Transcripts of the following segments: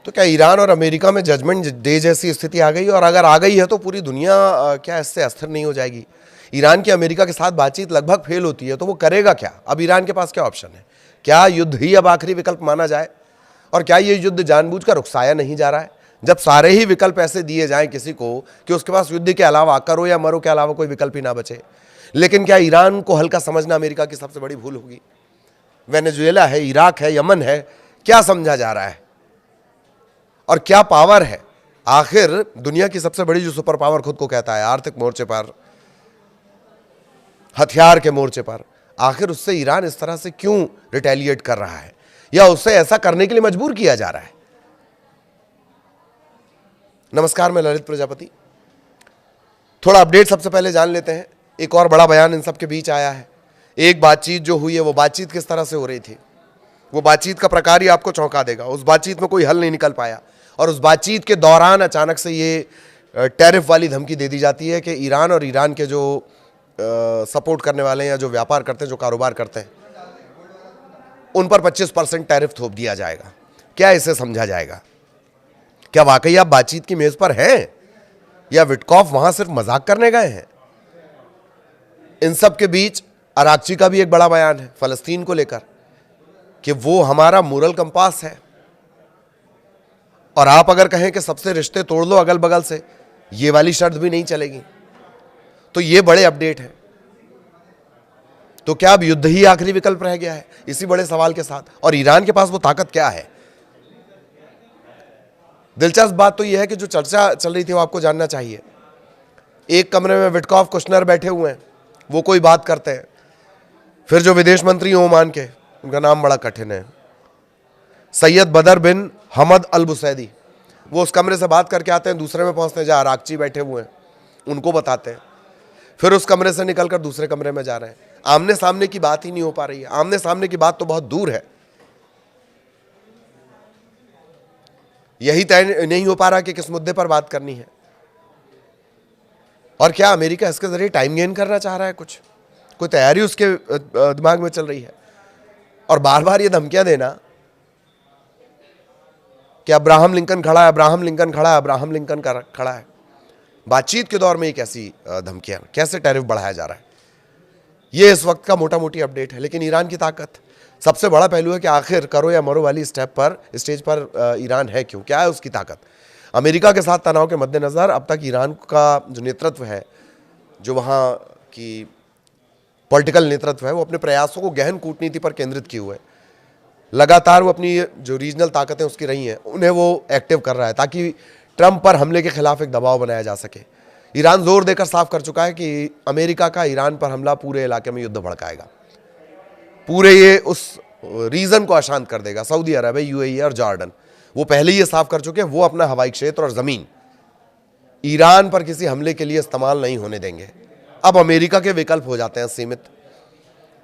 तो क्या ईरान और अमेरिका में जजमेंट डे जैसी स्थिति आ गई? और अगर आ गई है तो पूरी दुनिया क्या इससे अस्थिर नहीं हो जाएगी? ईरान की अमेरिका के साथ बातचीत लगभग फेल होती है तो वो करेगा क्या? अब ईरान के पास क्या ऑप्शन है? क्या युद्ध ही अब आखिरी विकल्प माना जाए? और क्या ये युद्ध जानबूझकर उकसाया नहीं जा रहा है? जब सारे ही विकल्प ऐसे दिए जाएं किसी को कि उसके पास युद्ध के अलावा, करो या मरो के अलावा कोई विकल्प ही ना बचे। लेकिन क्या ईरान को हल्का समझना अमेरिका की सबसे बड़ी भूल होगी? वेनेजुएला है, इराक है, यमन है, क्या समझा जा रहा है? और क्या पावर है? आखिर दुनिया की सबसे बड़ी जो सुपर पावर खुद को कहता है, आर्थिक मोर्चे पर, हथियार के मोर्चे पर, आखिर उससे ईरान इस तरह से क्यों रिटेलिएट कर रहा है या उससे ऐसा करने के लिए मजबूर किया जा रहा है? नमस्कार, मैं ललित प्रजापति। थोड़ा अपडेट सबसे पहले जान लेते हैं। एक और बड़ा बयान इन सब के बीच आया है। एक बातचीत जो हुई है, वो बातचीत किस तरह से हो रही थी, वो बातचीत का प्रकार ही आपको चौंका देगा। उस बातचीत में कोई हल नहीं निकल पाया और उस बातचीत के दौरान अचानक से ये टैरिफ वाली धमकी दे दी जाती है कि ईरान और ईरान के जो सपोर्ट करने वाले हैं या जो व्यापार करते हैं, जो कारोबार करते हैं, उन पर 25% टैरिफ थोप दिया जाएगा। क्या इसे समझा जाएगा? क्या वाकई आप बातचीत की मेज पर हैं या विटकॉफ वहां सिर्फ मजाक करने गए हैं? इन सब के बीच अराक्ची का भी एक बड़ा बयान है फलस्तीन को लेकर कि वो हमारा मोरल कंपास है और आप अगर कहें कि सबसे रिश्ते तोड़ लो अगल बगल से, ये वाली शर्त भी नहीं चलेगी। तो ये बड़े अपडेट हैं। तो क्या अब युद्ध ही आखिरी विकल्प रह गया है इसी बड़े सवाल के साथ? और ईरान के पास वो ताकत क्या है? दिलचस्प बात तो यह है कि जो चर्चा चल रही थी वो आपको जानना चाहिए। एक कमरे में विटकॉफ, कुशनर बैठे हुए हैं, वो कोई बात करते हैं। फिर जो विदेश मंत्री ओमान के, उनका नाम बड़ा कठिन है, सैयद बदर बिन हमद अल बुसैदी, वो उस कमरे से बात करके आते हैं। दूसरे में पहुंचते हैं जहाँ अराक्ची बैठे हुए हैं, उनको बताते हैं। फिर उस कमरे से निकलकर दूसरे कमरे में जा रहे हैं। आमने सामने की बात ही नहीं हो पा रही है। आमने सामने की बात तो बहुत दूर है। यही तय नहीं हो पा रहा कि किस मुद्दे पर बात करनी है। और क्या अमेरिका इसके जरिए टाइम गेन करना चाह रहा है? कोई तैयारी उसके दिमाग में चल रही है? और बार बार ये धमकियां देना कि अब्राहम लिंकन खड़ा है, अब्राहम लिंकन खड़ा है, अब्राहम लिंकन खड़ा है। बातचीत के दौर में एक ऐसी धमकियां, कैसे टैरिफ बढ़ाया जा रहा है, ये इस वक्त का मोटा मोटी अपडेट है। लेकिन ईरान की ताकत, सबसे बड़ा पहलू है कि आखिर करो या मरो वाली स्टेज पर ईरान है क्यों? क्या है उसकी ताकत? अमेरिका के साथ तनाव के मद्देनजर अब तक ईरान का जो नेतृत्व है, जो वहाँ की पॉलिटिकल नेतृत्व है, वो अपने प्रयासों को गहन कूटनीति पर केंद्रित किए हुए है। लगातार वो अपनी जो रीजनल ताकतें उसकी रही हैं, उन्हें वो एक्टिव कर रहा है ताकि ट्रंप पर हमले के खिलाफ एक दबाव बनाया जा सके। ईरान जोर देकर साफ कर चुका है कि अमेरिका का ईरान पर हमला पूरे इलाके में युद्ध भड़काएगा, पूरे ये उस रीजन को अशांत कर देगा। सऊदी अरब, यूएई और जॉर्डन, वो पहले ही ये साफ कर चुके हैं, वो अपना हवाई क्षेत्र और जमीन ईरान पर किसी हमले के लिए इस्तेमाल नहीं होने देंगे। अब अमेरिका के विकल्प हो जाते हैं सीमित।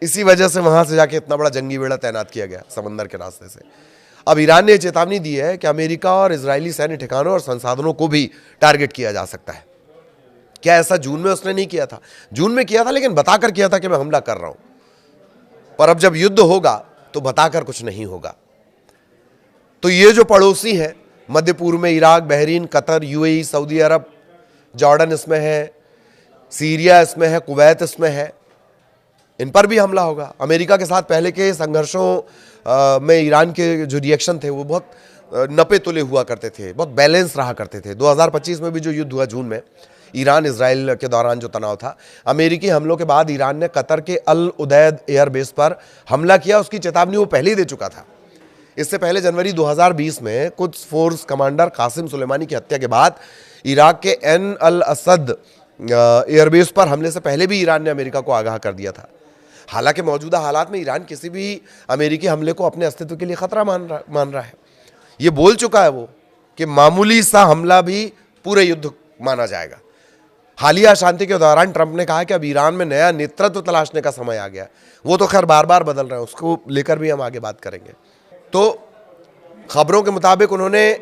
इसी वजह से वहां से जाके इतना बड़ा जंगी बेड़ा तैनात किया गया समंदर के रास्ते से। अब ईरान ने चेतावनी दी है कि अमेरिका और इजरायली सैन्य ठिकानों और संसाधनों को भी टारगेट किया जा सकता है। क्या ऐसा जून में उसने नहीं किया था? जून में किया था, लेकिन बताकर किया था कि मैं हमला कर रहा हूं। पर अब जब युद्ध होगा तो बताकर कुछ नहीं होगा। तो ये जो पड़ोसी है मध्य पूर्व में, इराक, बहरीन, कतर, यूएई, सऊदी अरब, जॉर्डन इसमें है, सीरिया इसमें है, कुवैत इसमें है, इन पर भी हमला होगा। अमेरिका के साथ पहले के संघर्षों में ईरान के जो रिएक्शन थे वो बहुत नपे तुले हुआ करते थे, बहुत बैलेंस रहा करते थे। 2025 में भी जो युद्ध हुआ जून में, ईरान इजराइल के दौरान जो तनाव था, अमेरिकी हमलों के बाद ईरान ने कतर के अल उदैद एयरबेस पर हमला किया। उसकी चेतावनी वो पहले ही दे चुका था। इससे पहले जनवरी 2020 में कुछ फोर्स कमांडर कासिम सुलेमानी की हत्या के बाद इराक के एन अल असद एयरबेस पर हमले से पहले भी ईरान ने अमेरिका को आगाह कर दिया था। हालांकि मौजूदा हालात में ईरान किसी भी अमेरिकी हमले को अपने अस्तित्व के लिए खतरा मान रहा है। ये बोल चुका है वो कि मामूली सा हमला भी पूरे युद्ध माना जाएगा। हालिया शांति के दौरान ट्रंप ने कहा कि अब ईरान में नया नेतृत्व तलाशने का समय आ गया। वो तो खैर बार बार बदल रहे हैं, उसको लेकर भी हम आगे बात करेंगे। तो खबरों के मुताबिक उन्होंने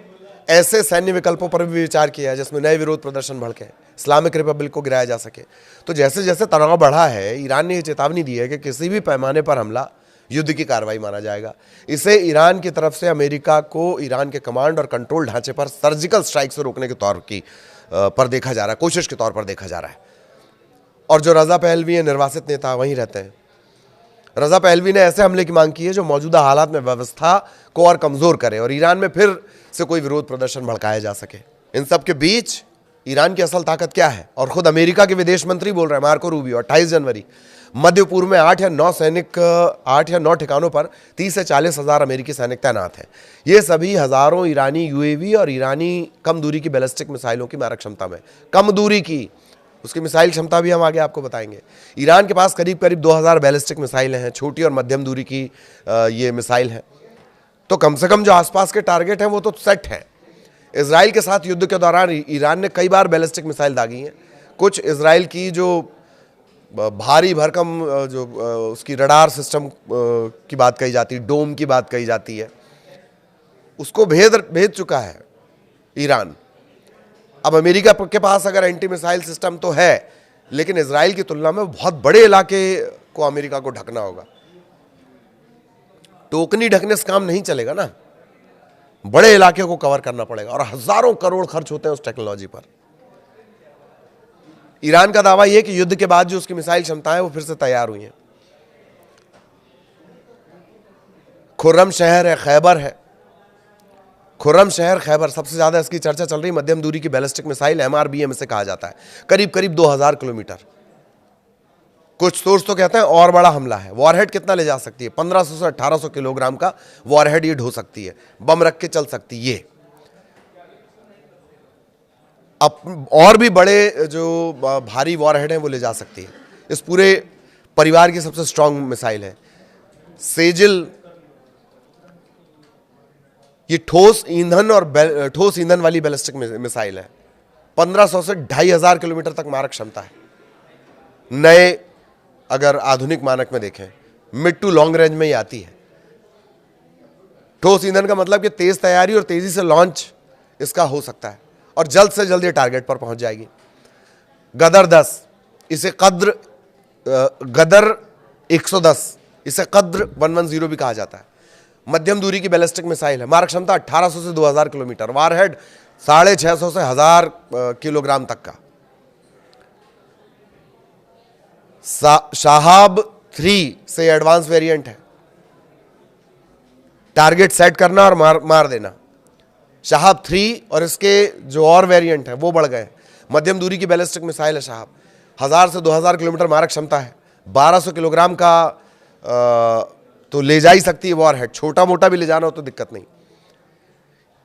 ऐसे सैन्य विकल्पों पर भी विचार किया जिसमें नए विरोध प्रदर्शन भड़के, इस्लामिक रिपब्लिक को गिराया जा सके। तो जैसे जैसे तनाव बढ़ा है, ईरान ने यह चेतावनी दी है कि किसी भी पैमाने पर हमला युद्ध की कार्रवाई माना जाएगा। इसे ईरान की तरफ से अमेरिका को ईरान के कमांड और कंट्रोल ढांचे पर सर्जिकल स्ट्राइक से रोकने के तौर पर देखा जा रहा है, कोशिश के तौर पर देखा जा रहा है। और जो रजा पहलवी है, निर्वासित नेता, वहीं रहते हैं। रजा पहलवी ने ऐसे हमले की मांग की है जो मौजूदा हालात में व्यवस्था को और कमजोर करे और ईरान में फिर से कोई विरोध प्रदर्शन भड़काया जा सके। इन सब के बीच ईरान की असल ताकत क्या है, और खुद अमेरिका के विदेश मंत्री बोल रहे हैं, मार्को रूबियो, 28 जनवरी, मध्य पूर्व में 8 या 9 ठिकानों पर 30 से 40 हजार अमेरिकी सैनिक तैनात हैं। ये सभी हजारों ईरानी यूएवी और ईरानी कम दूरी की बैलिस्टिक मिसाइलों की मारक क्षमता में, कम दूरी की, उसकी मिसाइल क्षमता भी हम आगे आपको बताएंगे। ईरान के पास करीब करीब 2000 बैलिस्टिक मिसाइलें हैं, छोटी और मध्यम दूरी की ये मिसाइल हैं। तो कम से कम जो आसपास के टारगेट हैं वो तो सेट हैं। इजराइल के साथ युद्ध के दौरान ईरान ने कई बार बैलिस्टिक मिसाइल दागी हैं। कुछ इजराइल की जो भारी भरकम जो उसकी रडार सिस्टम की बात कही जाती है, डोम की बात कही जाती है, उसको भेद चुका है ईरान। अब अमेरिका के पास अगर एंटी मिसाइल सिस्टम तो है, लेकिन इजराइल की तुलना में बहुत बड़े इलाके को अमेरिका को ढकना होगा। टोकनी ढकने से काम नहीं चलेगा ना, बड़े इलाके को कवर करना पड़ेगा और हजारों करोड़ खर्च होते हैं उस टेक्नोलॉजी पर। ईरान का दावा यह कि युद्ध के बाद जो उसकी मिसाइल क्षमताएं वो फिर से तैयार हुई हैं। खुर्रम शहर है, खैबर है, खुर्रम शहर खैबर, सबसे ज्यादा इसकी चर्चा चल रही। मध्यम दूरी की बैलिस्टिक मिसाइल MRBM इसे कहा जाता है, करीब करीब 2000 किलोमीटर। कुछ सोर्स तो कहते हैं और बड़ा हमला है। वॉरहेड कितना ले जा सकती है? 1500 से 1800 किलोग्राम का वॉरहेड ये ढो सकती है, बम रख के चल सकती है। ये अब और भी बड़े जो भारी वॉरहेड हैं वो ले जा सकती है। इस पूरे परिवार की सबसे स्ट्रांग मिसाइल है सेजिल। ये ठोस ईंधन वाली बैलिस्टिक मिसाइल है। 1500 से 2500 किलोमीटर तक मारक क्षमता है। नए अगर आधुनिक मानक में देखें, मिड टू लॉन्ग रेंज में ही आती है। ठोस ईंधन का मतलब कि तेज तैयारी और तेजी से लॉन्च इसका हो सकता है और जल्द से जल्द ये टारगेट पर पहुंच जाएगी। गदर 10, इसे गदर 110, इसे कद्र 110 भी कहा जाता है। मध्यम दूरी की बैलिस्टिक मिसाइल है, मारक क्षमता 1800 से 2000 किलोमीटर, वारहेड 650 से 1000 किलोग्राम तक का। शाहाब 3 से एडवांस वेरिएंट है, टारगेट सेट करना और मार देना। शाहाब 3 और इसके जो और वेरिएंट है वो बढ़ गए। मध्यम दूरी की बैलिस्टिक मिसाइल है शाहाब, 1000 से 2000 किलोमीटर मारक क्षमता है, 1200 किलोग्राम का तो ले जा ही सकती है वॉरहेड। छोटा मोटा भी ले जाना हो तो दिक्कत नहीं।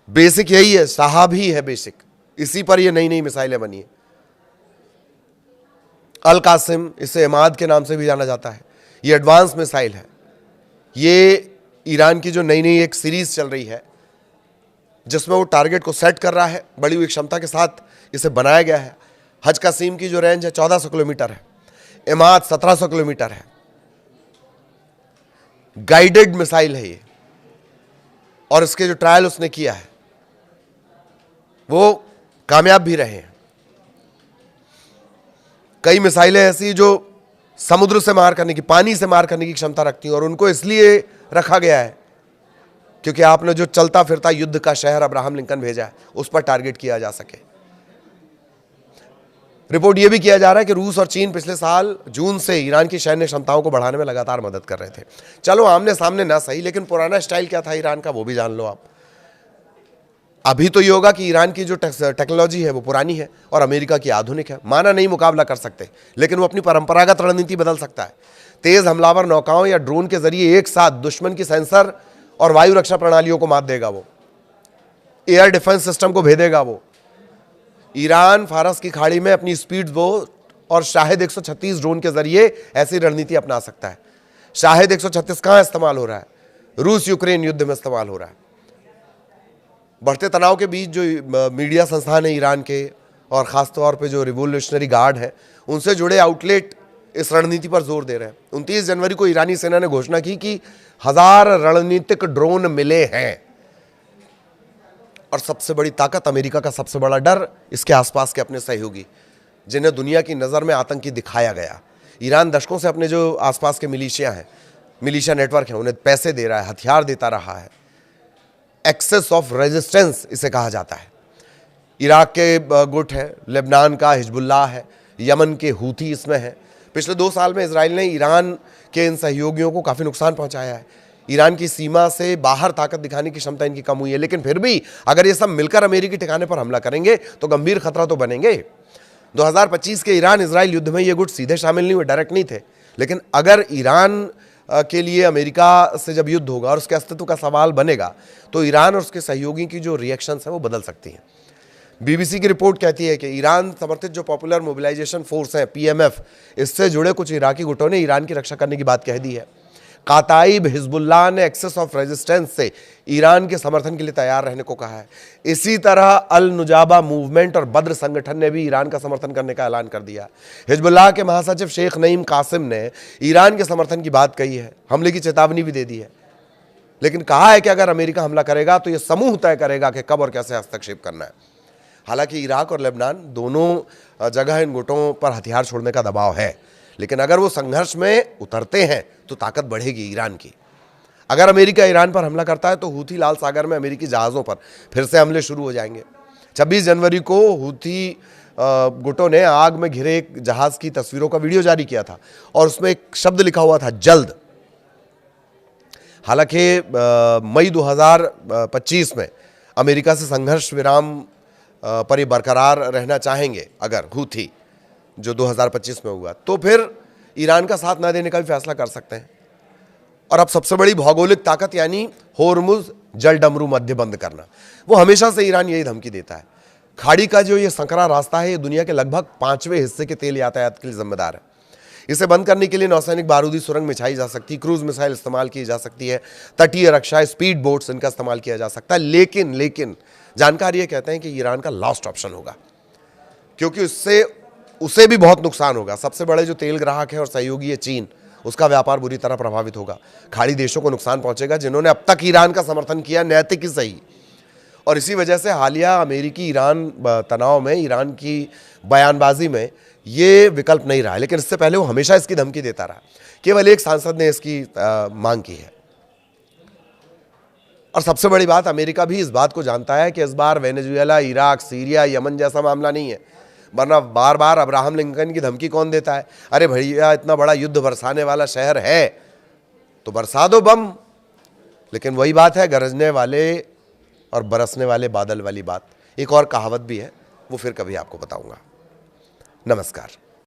बेसिक यही है, शाहाब ही है बेसिक, इसी पर ये नई नई मिसाइलें बनी है। अल कासिम, इसे इमाद के नाम से भी जाना जाता है, ये एडवांस मिसाइल है। ये ईरान की जो नई नई एक सीरीज चल रही है जिसमें वो टारगेट को सेट कर रहा है, बड़ी हुई क्षमता के साथ इसे बनाया गया है। हज कासिम की जो रेंज है 1400 किलोमीटर है, इमाद 1700 किलोमीटर है। गाइडेड मिसाइल है ये, और इसके जो ट्रायल उसने किया है वो कामयाब भी रहे हैं। कई मिसाइलें ऐसी जो समुद्र से मार करने की, पानी से मार करने की क्षमता रखती हैं, और उनको इसलिए रखा गया है क्योंकि आपने जो चलता फिरता युद्ध का शहर अब्राहम लिंकन भेजा है उस पर टारगेट किया जा सके। रिपोर्ट यह भी किया जा रहा है कि रूस और चीन पिछले साल जून से ईरान की सैन्य क्षमताओं को बढ़ाने में लगातार मदद कर रहे थे। चलो आमने सामने ना सही, लेकिन पुराना स्टाइल क्या था ईरान का वो भी जान लो आप। अभी तो ये होगा कि ईरान की जो टेक्नोलॉजी है वो पुरानी है और अमेरिका की आधुनिक है। माना नहीं मुकाबला कर सकते, लेकिन वो अपनी परंपरागत रणनीति बदल सकता है। तेज हमलावर नौकाओं या ड्रोन के जरिए एक साथ दुश्मन की सेंसर और वायु रक्षा प्रणालियों को मात देगा, वो एयर डिफेंस सिस्टम को भेदेगा। वो ईरान फारस की खाड़ी में अपनी स्पीड बोट और शाहिद 136 ड्रोन के जरिए ऐसी रणनीति अपना सकता है। शाहिद 136 कहां इस्तेमाल हो रहा है? रूस यूक्रेन युद्ध में इस्तेमाल हो रहा है। बढ़ते तनाव के बीच जो मीडिया संस्थान है ईरान के, और खासतौर पे जो रिवोल्यूशनरी गार्ड है, उनसे जुड़े आउटलेट इस रणनीति पर जोर दे रहे हैं। 29 जनवरी को ईरानी सेना ने घोषणा की कि 1000 रणनीतिक ड्रोन मिले हैं, और सबसे बड़ी ताकत, अमेरिका का सबसे बड़ा डर, इसके आसपास के अपने सहयोगी जिन्हें दुनिया की नज़र में आतंकी दिखाया गया। ईरान दशकों से अपने जो आसपास के मिलिशिया हैं, मिलिशिया नेटवर्क है, उन्हें पैसे दे रहा है, हथियार देता रहा है। एक्सेस ऑफ रेजिस्टेंस इसे कहा जाता है। इराक के गुट है, लेबनान का हिजबुल्लाह है, यमन के हूथी इसमें है। पिछले 2 साल में इजराइल ने ईरान के इन सहयोगियों को काफ़ी नुकसान पहुंचाया है। ईरान की सीमा से बाहर ताकत दिखाने की क्षमता इनकी कम हुई है, लेकिन फिर भी अगर ये सब मिलकर अमेरिकी ठिकाने पर हमला करेंगे तो गंभीर खतरा तो बनेंगे। 2025 के ईरान इजराइल युद्ध में ये गुट सीधे शामिल नहीं हुए, डायरेक्ट नहीं थे, लेकिन अगर ईरान के लिए अमेरिका से जब युद्ध होगा और उसके अस्तित्व का सवाल बनेगा तो ईरान और उसके सहयोगी की जो रिएक्शंस हैं वो बदल सकती हैं। बीबीसी की रिपोर्ट कहती है कि ईरान समर्थित जो पॉपुलर मोबिलाइजेशन फोर्स है पीएमएफ, इससे जुड़े कुछ इराकी गुटों ने ईरान की रक्षा करने की बात कह दी है। काताइब हिजबुल्लाह ने एक्सेस ऑफ रेजिस्टेंस से ईरान के समर्थन के लिए तैयार रहने को कहा है। इसी तरह अल नुजाबा मूवमेंट और बद्र संगठन ने भी ईरान का समर्थन करने का ऐलान कर दिया। हिजबुल्लाह के महासचिव शेख नईम कासिम ने ईरान के समर्थन की बात कही है, हमले की चेतावनी भी दे दी है, लेकिन कहा है कि अगर अमेरिका हमला करेगा तो यह समूह तय करेगा कि कब और कैसे हस्तक्षेप करना है। हालांकि इराक और लेबनान दोनों जगह इन गुटों पर हथियार छोड़ने का दबाव है, लेकिन अगर वो संघर्ष में उतरते हैं तो ताकत बढ़ेगी ईरान की। अगर अमेरिका ईरान पर हमला करता है तो हूथी लाल सागर में अमेरिकी जहाज़ों पर फिर से हमले शुरू हो जाएंगे। 26 जनवरी को हूथी गुटों ने आग में घिरे एक जहाज़ की तस्वीरों का वीडियो जारी किया था और उसमें एक शब्द लिखा हुआ था, जल्द। हालांकि मई 2025 में अमेरिका से संघर्ष विराम पर बरकरार रहना चाहेंगे अगर हूथी, जो 2025 में हुआ, तो फिर ईरान का साथ ना देने का भी फैसला कर सकते हैं। और अब सबसे बड़ी भौगोलिक ताकत यानी होर्मुज जल डमरू मध्य बंद करना, वो हमेशा से ईरान यही धमकी देता है। खाड़ी का जो ये संकरा रास्ता है, ये दुनिया के लगभग 5वें हिस्से के तेल यातायात के लिए जिम्मेदार है। इसे बंद करने के लिए नौसैनिक बारूदी सुरंग बिछाई जा सकती है, क्रूज मिसाइल इस्तेमाल की जा सकती है, तटीय रक्षा, स्पीड बोट्स, इनका इस्तेमाल किया जा सकता है। लेकिन जानकारी ये कहते हैं कि ईरान का लास्ट ऑप्शन होगा, क्योंकि उससे उसे भी बहुत नुकसान होगा। सबसे बड़े जो तेल ग्राहक है और सहयोगी है चीन, उसका व्यापार बुरी तरह प्रभावित होगा। खाड़ी देशों को नुकसान पहुंचेगा जिन्होंने अब तक ईरान का समर्थन किया, नैतिक ही सही। और इसी वजह से हालिया अमेरिकी ईरान तनाव में, ईरान की बयानबाजी में ये विकल्प नहीं रहा, लेकिन इससे पहले वो हमेशा इसकी धमकी देता रहा। केवल एक सांसद ने इसकी मांग की है। और सबसे बड़ी बात, अमेरिका भी इस बात को जानता है कि इस बार वेनेजुएला, इराक, सीरिया, यमन जैसा मामला नहीं है, वरना बार बार अब्राहम लिंकन की धमकी कौन देता है? अरे भैया, इतना बड़ा युद्ध बरसाने वाला शहर है तो बरसा दो बम। लेकिन वही बात है, गरजने वाले और बरसने वाले बादल वाली बात। एक और कहावत भी है, वो फिर कभी आपको बताऊंगा। नमस्कार।